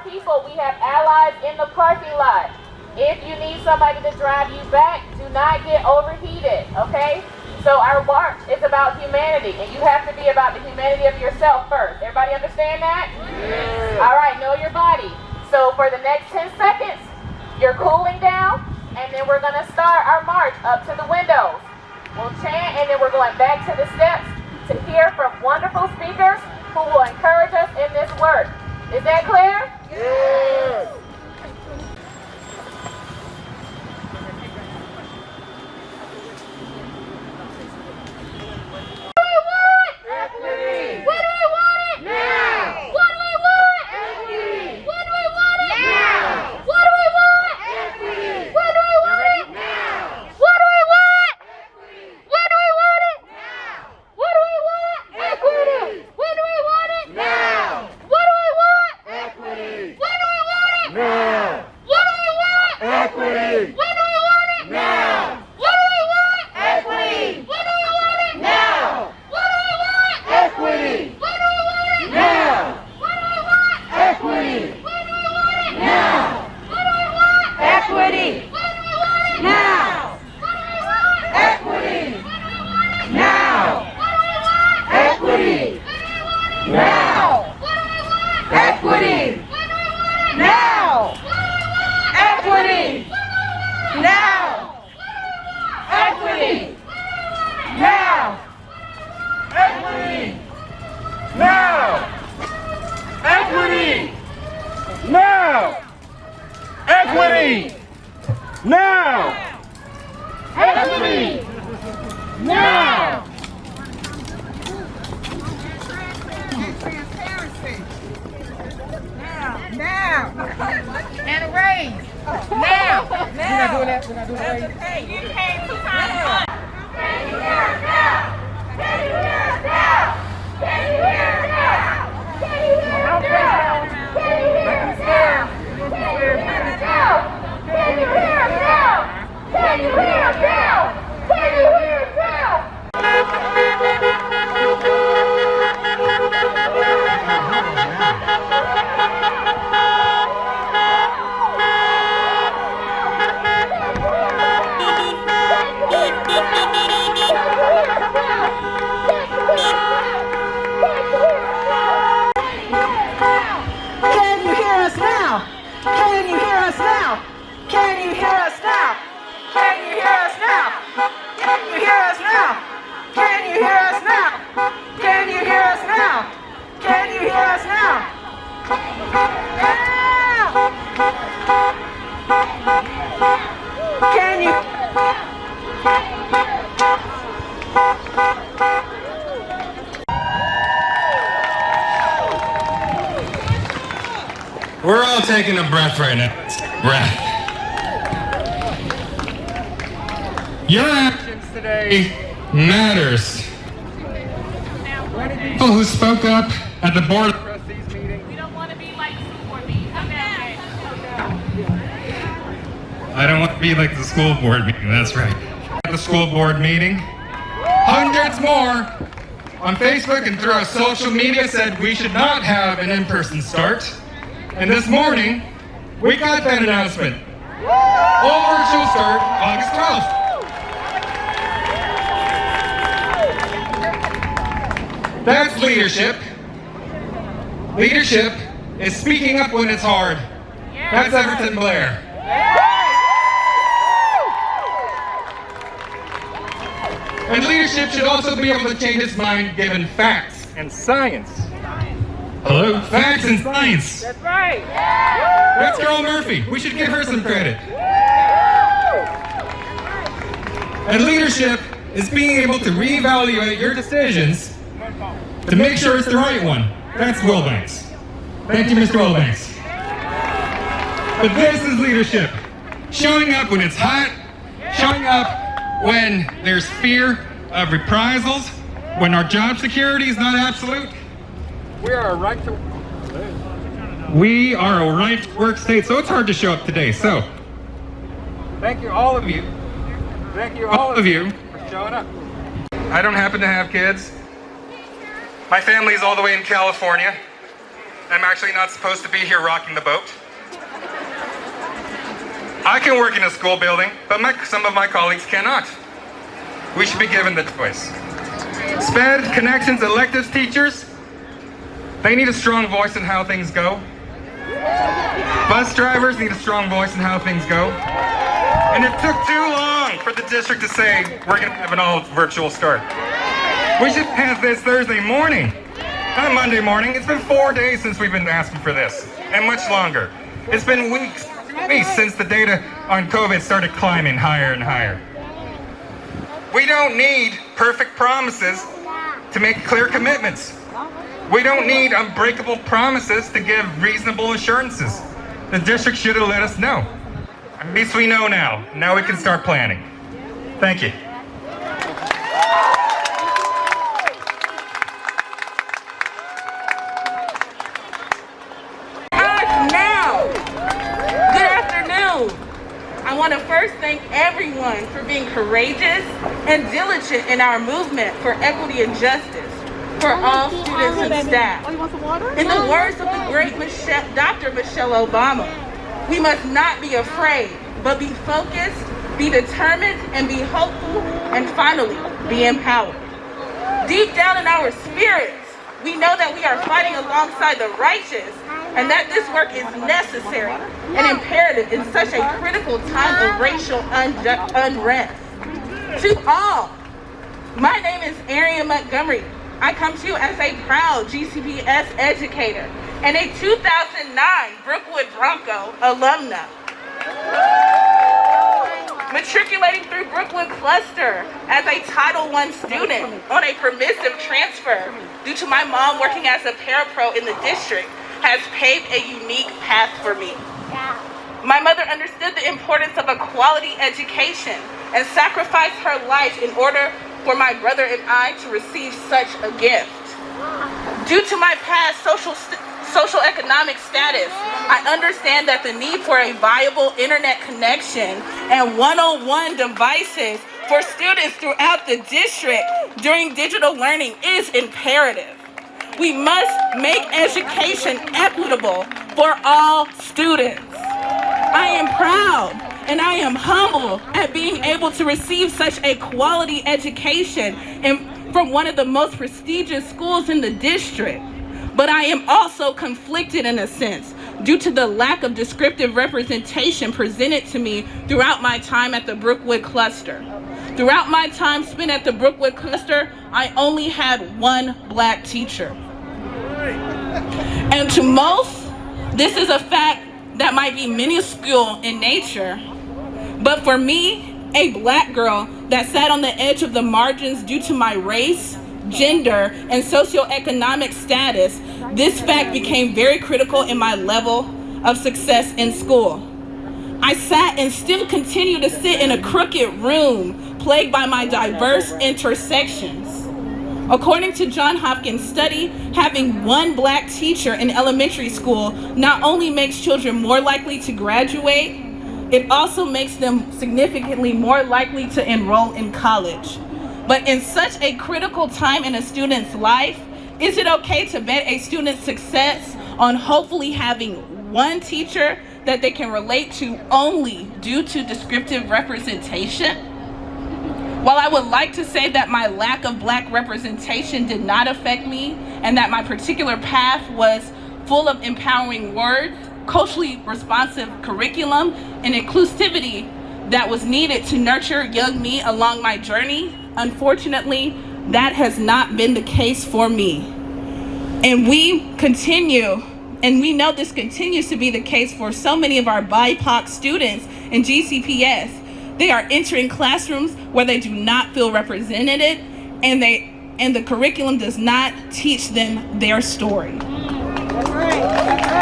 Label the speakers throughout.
Speaker 1: people. We have allies in the parking lot. If you need somebody to drive you back, do not get overheated, okay? So our march is about humanity, and you have to be about the humanity of yourself first. Everybody understand that? Yeah. All right, know your body. So for the next 10 seconds, you're cooling down, and then we're gonna start our march up to the windows. We'll chant, and then we're going back to the steps to hear from wonderful speakers who will encourage us in this work. Is that clear? Yes.
Speaker 2: We're all taking a breath right now. Breath. Your actions today matters. People who spoke up at the board of trustees meeting.
Speaker 1: We don't want to be like the school board meeting. Okay.
Speaker 2: I don't want to be like the school board meeting. That's right. At the school board meeting, hundreds more on Facebook and through our social media said we should not have an in-person start. And this morning, we got that announcement. All virtual start August 12th. That's leadership. Leadership is speaking up when it's hard. That's Everton Blair. And leadership should also be able to change its mind given facts and science. Hello? Facts and science.
Speaker 1: That's right.
Speaker 2: That's Carol Murphy. We should give her some credit. And leadership is being able to reevaluate your decisions to make sure it's the right one. That's Wilbanks. Thank you, Mr. Wilbanks. But this is leadership. Showing up when it's hot, showing up when there's fear of reprisals, when our job security is not absolute. We are a right to work state, so it's hard to show up today. So, thank you all of you. Thank you all of you for showing up. I don't happen to have kids. My family's all the way in California. I'm actually not supposed to be here rocking the boat. I can work in a school building, but some of my colleagues cannot. We should be given the choice. SPED, connections, electives teachers, they need a strong voice in how things go. Bus drivers need a strong voice in how things go. And it took too long for the district to say, we're going to have an all virtual start. We should have this Thursday morning, not Monday morning. It's been 4 days since we've been asking for this, and much longer. It's been weeks since the data on COVID started climbing higher and higher. We don't need perfect promises to make clear commitments. We don't need unbreakable promises to give reasonable assurances. The district should have let us know. At least we know now. Now we can start planning. Thank you.
Speaker 3: I want to first thank everyone for being courageous and diligent in our movement for equity and justice for all students and staff. In the words of the great Dr. Michelle Obama, we must not be afraid, but be focused, be determined, and be hopeful, and finally, be empowered. Deep down in our spirits, we know that we are fighting alongside the righteous and that this work is necessary and imperative in such a critical time of racial unrest. To all, my name is Arian Montgomery. I come to you as a proud GCPS educator and a 2009 Brookwood Bronco alumna. Matriculating through Brookwood Cluster as a Title I student on a permissive transfer due to my mom working as a parapro in the district has paved a unique path for me. My mother understood the importance of a quality education and sacrificed her life in order for my brother and I to receive such a gift. Due to my past socioeconomic status, I understand that the need for a viable internet connection and one-on-one devices for students throughout the district during digital learning is imperative. We must make education equitable for all students. I am proud and I am humble at being able to receive such a quality education from one of the most prestigious schools in the district. But I am also conflicted in a sense due to the lack of descriptive representation presented to me throughout my time at the Brookwood Cluster. Throughout my time spent at the Brookwood Cluster, I only had one black teacher. And to most, this is a fact that might be minuscule in nature, but for me, a black girl that sat on the edge of the margins due to my race, gender, and socioeconomic status, this fact became very critical in my level of success in school. I sat and still continue to sit in a crooked room plagued by my diverse intersections. According to Johns Hopkins study, having one black teacher in elementary school not only makes children more likely to graduate, it also makes them significantly more likely to enroll in college. But in such a critical time in a student's life, is it okay to bet a student's success on hopefully having one teacher that they can relate to only due to descriptive representation? While I would like to say that my lack of black representation did not affect me and that my particular path was full of empowering words, culturally responsive curriculum, and inclusivity that was needed to nurture young me along my journey, unfortunately, that has not been the case for me. And we know this continues to be the case for so many of our BIPOC students in GCPS. They are entering classrooms where they do not feel represented, and the curriculum does not teach them their story.
Speaker 4: That's right.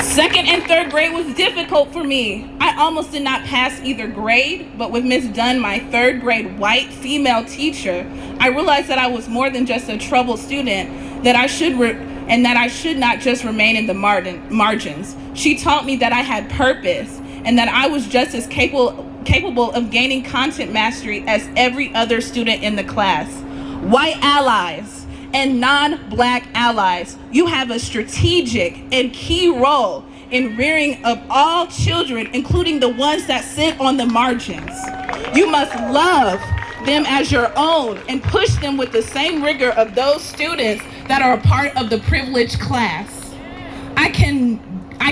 Speaker 3: Second and third grade was difficult for me. I almost did not pass either grade, but with Ms. Dunn, my third grade white female teacher, I realized that I was more than just a troubled student, that I should not just remain in the margins. She taught me that I had purpose and that I was just as capable of gaining content mastery as every other student in the class. White allies and non-Black allies, you have a strategic and key role in rearing of all children, including the ones that sit on the margins. You must love them as your own and push them with the same rigor of those students that are a part of the privileged class. I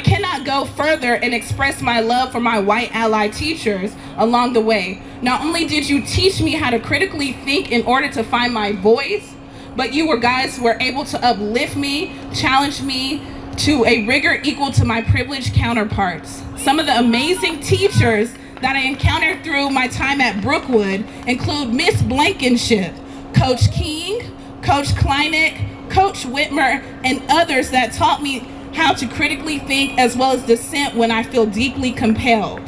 Speaker 3: cannot go further and express my love for my white ally teachers along the way. Not only did you teach me how to critically think in order to find my voice, but you guys were able to uplift me, challenge me to a rigor equal to my privileged counterparts. Some of the amazing teachers that I encountered through my time at Brookwood include Miss Blankenship, Coach King, Coach Kleinick, Coach Whitmer, and others that taught me how to critically think as well as dissent when I feel deeply compelled.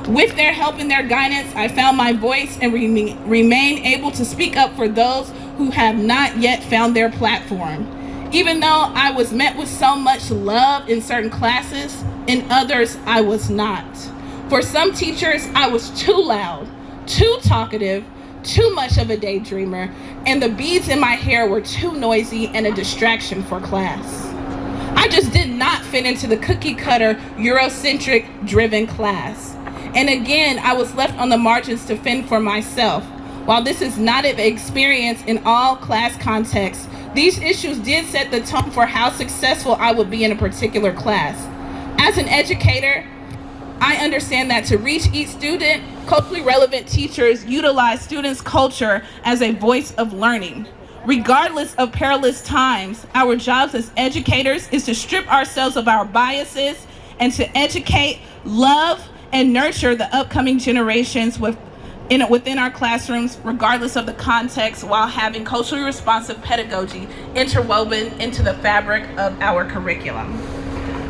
Speaker 3: With their help and their guidance, I found my voice and remain able to speak up for those who have not yet found their platform. Even though I was met with so much love in certain classes, in others I was not. For some teachers, I was too loud, too talkative, too much of a daydreamer, and the beads in my hair were too noisy and a distraction for class. I just did not fit into the cookie cutter, Eurocentric driven class. And again, I was left on the margins to fend for myself. While this is not an experience in all class contexts, these issues did set the tone for how successful I would be in a particular class. As an educator, I understand that to reach each student, culturally relevant teachers utilize students' culture as a voice of learning. Regardless of perilous times, our jobs as educators is to strip ourselves of our biases and to educate, love, and nurture the upcoming generations within our classrooms, regardless of the context, while having culturally responsive pedagogy interwoven into the fabric of our curriculum.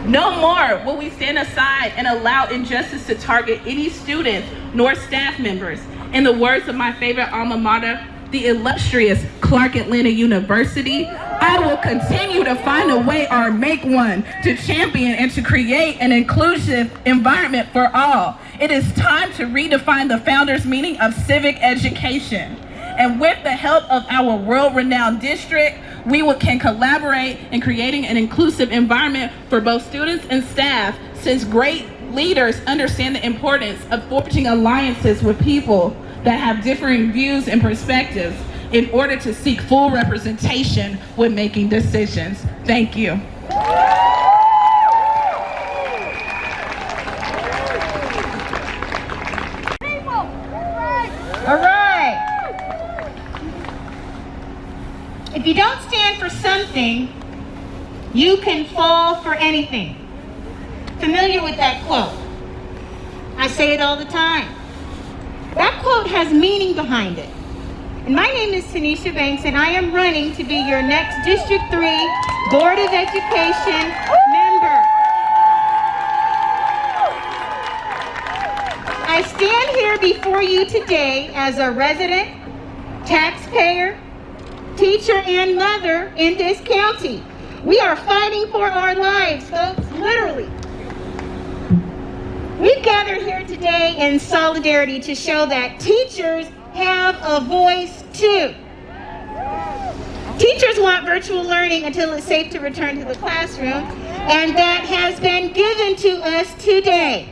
Speaker 3: No more will we stand aside and allow injustice to target any students nor staff members. In the words of my favorite alma mater, the illustrious Clark Atlanta University, I will continue to find a way or make one to champion and to create an inclusive environment for all. It is time to redefine the founder's meaning of civic education. And with the help of our world-renowned district, we can collaborate in creating an inclusive environment for both students and staff, since great leaders understand the importance of forging alliances with people that have differing views and perspectives in order to seek full representation when making decisions. Thank you.
Speaker 4: All right. If you don't stand for something, you can fall for anything. Familiar with that quote? I say it all the time. That quote has meaning behind it. And my name is Tanisha Banks, and I am running to be your next District 3 Board of Education member. I stand here before you today as a resident, taxpayer, teacher, and mother in this county. We are fighting for our lives, folks, literally. We've gathered here today in solidarity to show that teachers have a voice too. Teachers want virtual learning until it's safe to return to the classroom, and that has been given to us today.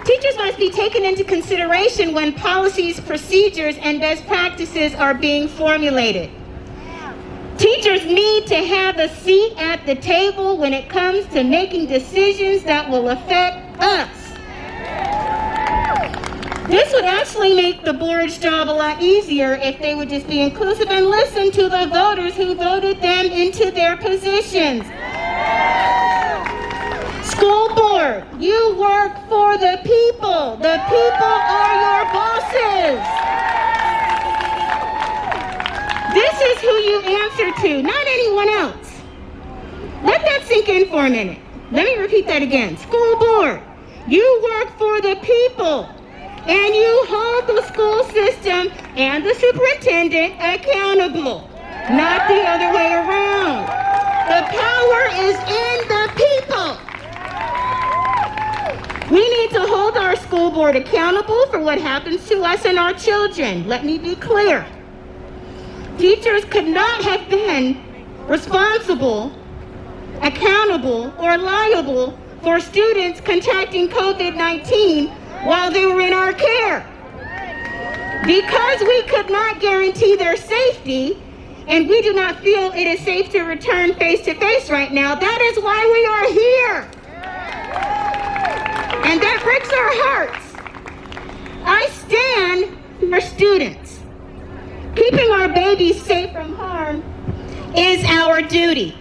Speaker 4: Teachers must be taken into consideration when policies, procedures, and best practices are being formulated. Teachers need to have a seat at the table when it comes to making decisions that will affect us. This would actually make the board's job a lot easier if they would just be inclusive and listen to the voters who voted them into their positions. School board, you work for the people. The people are your bosses. This is who you answer to, not anyone else. Let that sink in for a minute. Let me repeat that again. School board, you work for the people, and you hold the school system and the superintendent accountable, not the other way around. The power is in the people. We need to hold our school board accountable for what happens to us and our children. Let me be clear. Teachers could not have been responsible, accountable, or liable for students contracting COVID-19 while they were in our care. Because we could not guarantee their safety, and we do not feel it is safe to return face-to-face right now, that is why we are here. And that breaks our hearts. I stand for students. Keeping our babies safe from harm is our duty.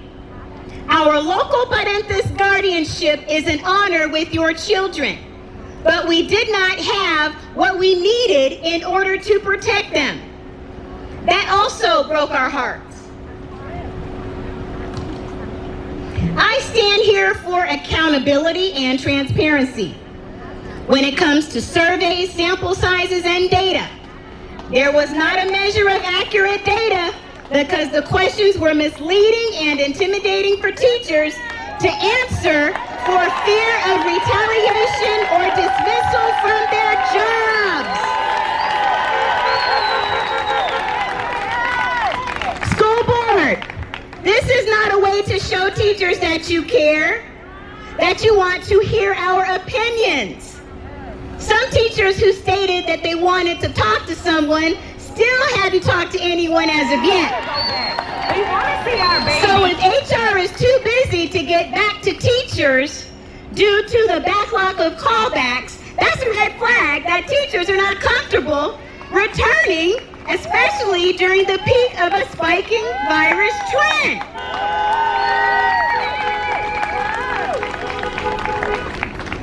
Speaker 4: Our local parentis guardianship is an honor with your children, but we did not have what we needed in order to protect them. That also broke our hearts. I stand here for accountability and transparency. When it comes to surveys, sample sizes, and data, there was not a measure of accurate data because the questions were misleading and intimidating for teachers to answer for fear of retaliation or dismissal from their jobs. School board, this is not a way to show teachers that you care, that you want to hear our opinions. Some teachers who stated that they wanted to talk to someone still hadn't talked to anyone as of yet.
Speaker 1: We want to see our baby.
Speaker 4: So if HR is too busy to get back to teachers due to the backlog of callbacks, that's a red flag that teachers are not comfortable returning, especially during the peak of a spiking virus trend.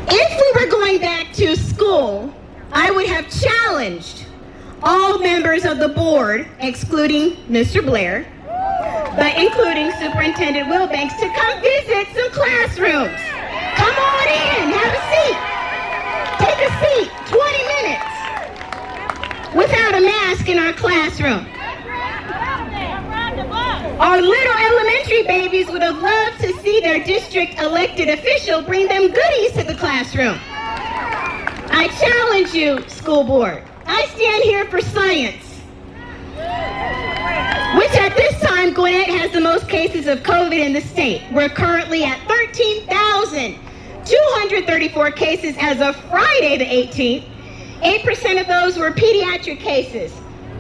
Speaker 4: If we were going back to school, I would have challenged all members of the board, excluding Mr. Blair, but including Superintendent Wilbanks, to come visit some classrooms. Come on in, have a seat. Take a seat, 20 minutes without a mask in our classroom. Our little elementary babies would have loved to see their district elected official bring them goodies to the classroom. I challenge you, school board. I stand here for science, which at this time, Gwinnett has the most cases of COVID in the state. We're currently at 13,234 cases as of Friday the 18th. 8% of those were pediatric cases,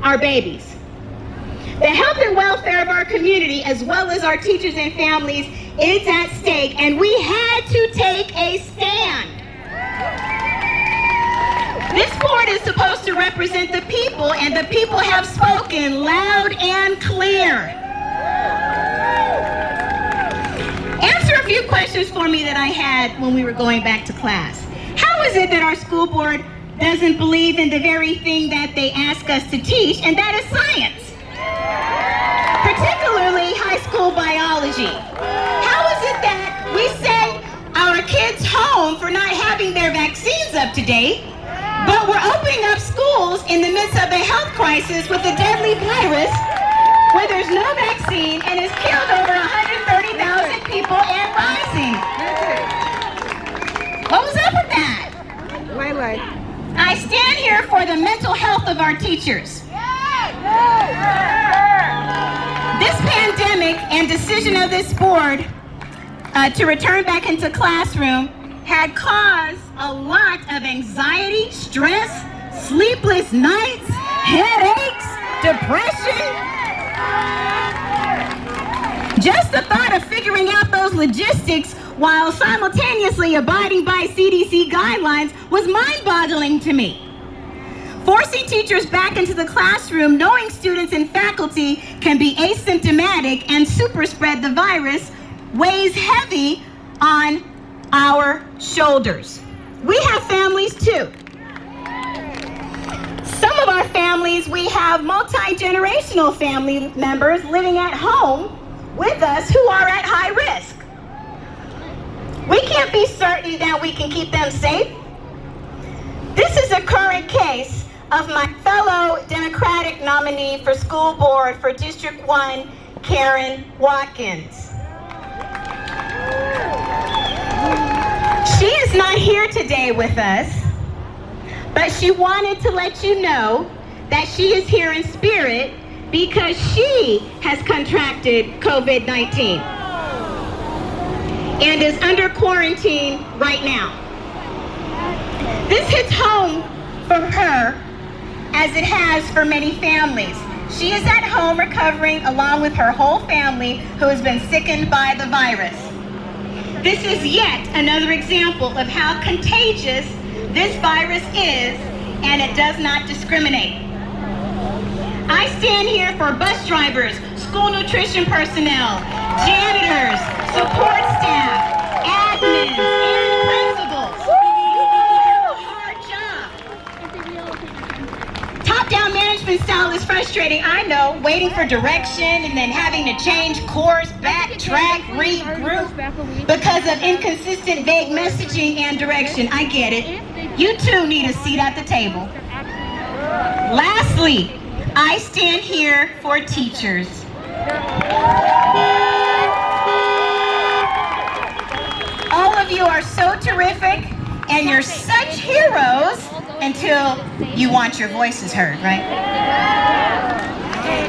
Speaker 4: our babies. The health and welfare of our community, as well as our teachers and families, is at stake, and we had to take a stand. This board is supposed to represent the people, and the people have spoken loud and clear. Answer a few questions for me that I had when we were going back to class. How is it that our school board doesn't believe in the very thing that they ask us to teach, and that is science? Particularly high school biology. How is it that we send our kids home for not having their vaccines up to date, but we're opening up schools in the midst of a health crisis with a deadly virus where there's no vaccine and has killed over 130,000 people and rising? What was up with that? I stand here for the mental health of our teachers. This pandemic and decision of this board to return back into classroom had caused a lot of anxiety, stress, sleepless nights, headaches, depression. Just the thought of figuring out those logistics while simultaneously abiding by CDC guidelines was mind-boggling to me. Forcing teachers back into the classroom, knowing students and faculty can be asymptomatic and super spread the virus, weighs heavy on our shoulders. We have families too. Some of our families, we have multi-generational family members living at home with us who are at high risk. We can't be certain that we can keep them safe. This is a current case of my fellow Democratic nominee for school board for District 1, Karen Watkins. She is not here today with us, but she wanted to let you know that she is here in spirit because she has contracted COVID-19 and is under quarantine right now. This hits home for her as it has for many families. She is at home recovering along with her whole family who has been sickened by the virus. This is yet another example of how contagious this virus is, and it does not discriminate. I stand here for bus drivers, school nutrition personnel, janitors, support staff, admins, and principals. You do a hard job. Top-down management style is frustrating, I know, waiting for direction and then having to change course, backtrack, regroup because of inconsistent, vague messaging and direction. I get it. You too need a seat at the table. Lastly, I stand here for teachers. All of you are so terrific, and you're such heroes until you want your voices heard, right?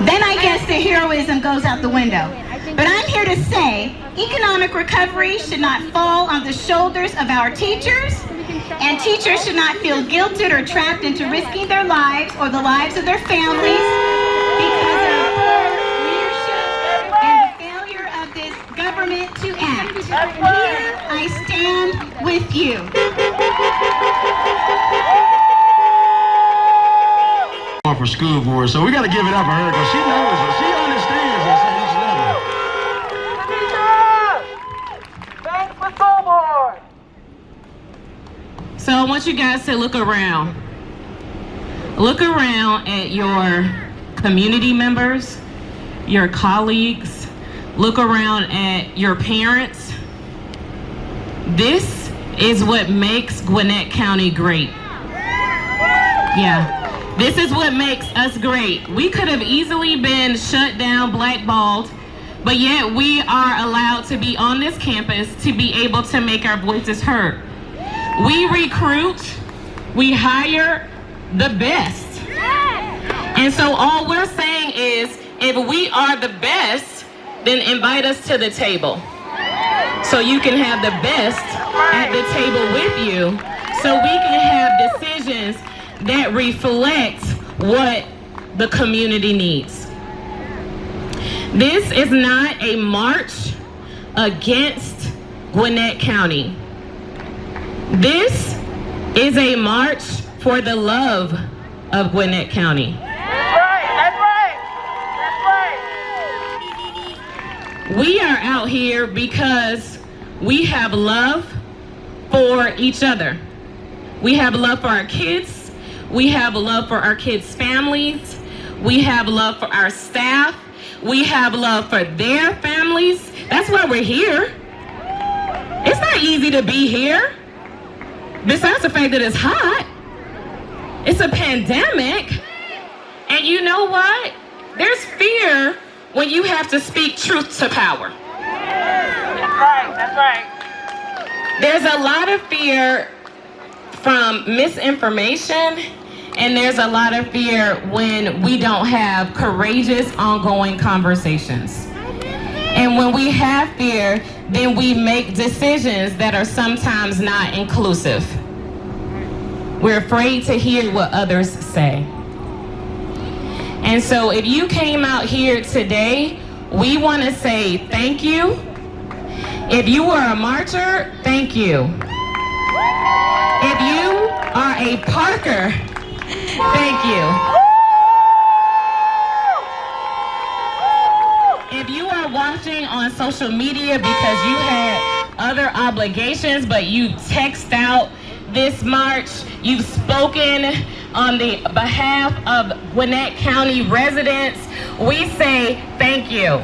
Speaker 4: Then I guess the heroism goes out the window. But I'm here to say, economic recovery should not fall on the shoulders of our teachers, and teachers should not feel guilted or trapped into risking their lives or the lives of their families because of poor leadership and the failure of this government to act. Here I stand with you.
Speaker 5: For school board, so we got to give it up for her because she knows it. She understands us at each level.
Speaker 1: Thanks for school board.
Speaker 6: So I want you guys to look around. Look around at your community members, your colleagues. Look around at your parents. This is what makes Gwinnett County great. Yeah. This is what makes us great. We could have easily been shut down, blackballed, but yet we are allowed to be on this campus to be able to make our voices heard. We recruit, we hire the best. And so all we're saying is, if we are the best, then invite us to the table. So you can have the best at the table with you, so we can have decisions that reflect what the community needs. This is not a march against Gwinnett County. This is a march for the love of Gwinnett County.
Speaker 1: That's right.
Speaker 6: We are out here because we have love for each other. We have love for our kids. We have love for our kids' families. We have love for our staff. We have love for their families. That's why we're here. It's not easy to be here. Besides the fact that it's hot, it's a pandemic. And you know what? There's fear when you have to speak truth to power.
Speaker 1: That's right.
Speaker 6: There's a lot of fear from misinformation, and there's a lot of fear when we don't have courageous, ongoing conversations. And when we have fear, then we make decisions that are sometimes not inclusive. We're afraid to hear what others say. And so if you came out here today, we want to say thank you. If you were a marcher, thank you. If you are a Parker, thank you. If you are watching on social media because you had other obligations, but you text out this march, you've spoken on the behalf of Gwinnett County residents, we say thank you.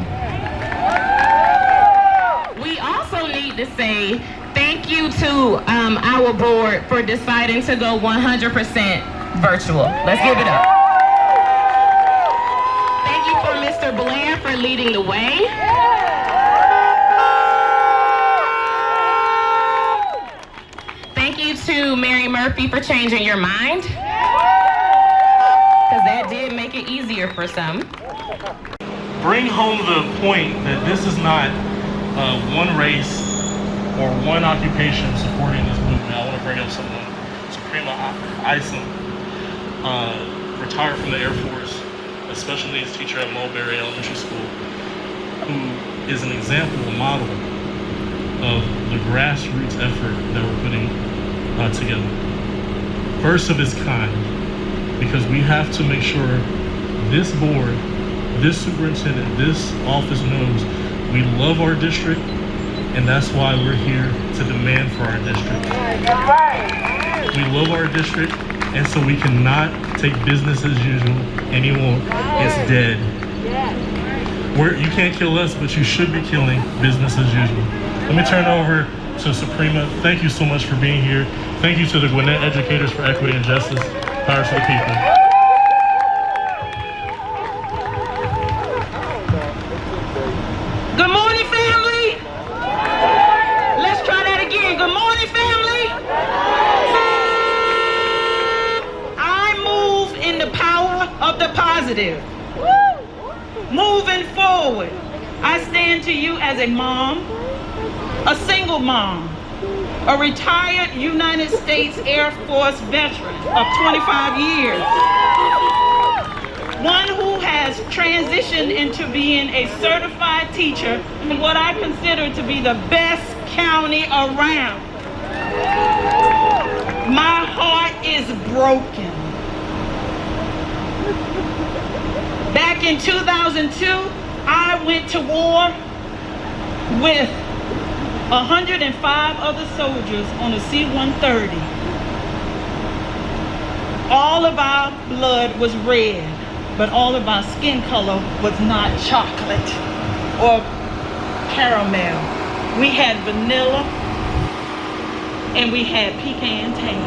Speaker 6: We also need to say thank you to our board for deciding to go 100% virtual. Let's give it up. Thank you for Mr. Blair for leading the way. Thank you to Mary Murphy for changing your mind. because that did make it easier for some.
Speaker 7: Bring home the point that this is not one race or one occupation supporting this movement. I want to bring up someone, Suprema Isom, retired from the Air Force, a special needs teacher at Mulberry Elementary School, who is an example, a model of the grassroots effort that we're putting together. First of its kind, because we have to make sure this board, this superintendent, this office knows we love our district, and that's why we're here to demand for our district. We love our district, and so we cannot take business as usual anymore. It's dead. You can't kill us, but you should be killing business as usual. Let me turn it over to Suprema. Thank you so much for being here. Thank you to the Gwinnett Educators for Equity and Justice. Power to the people.
Speaker 4: Good morning, family. Let's try that again. Good morning, family. I move in the power of the positive. Moving forward, I stand to you as a mom, a single mom, a retired United States Air Force veteran of 25 years, one who has transitioned into being a certified teacher in what I consider to be the best county around. My heart is broken. Back in 2002, I went to war with 105 other soldiers on a C-130. All of our blood was red, but all of our skin color was not chocolate or caramel. We had vanilla and we had pecan tan.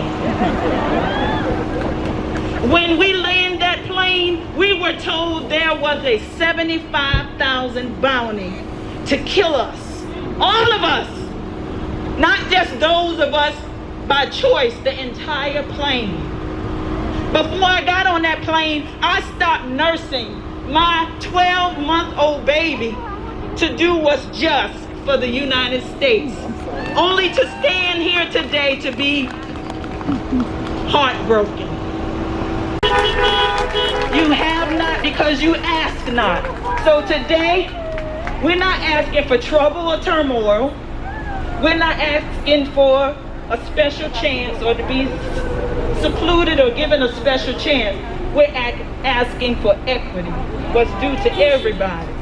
Speaker 4: When we landed that plane, we were told there was a $75,000 bounty to kill us. All of us, not just those of us by choice, the entire plane. Before I got on that plane, I stopped nursing my 12-month-old baby to do what's just for the United States, only to stand here today to be heartbroken. You have not because you ask not. So today, we're not asking for trouble or turmoil. We're not asking for a special chance or to be secluded or given a special chance. We're asking for equity, what's due to everybody.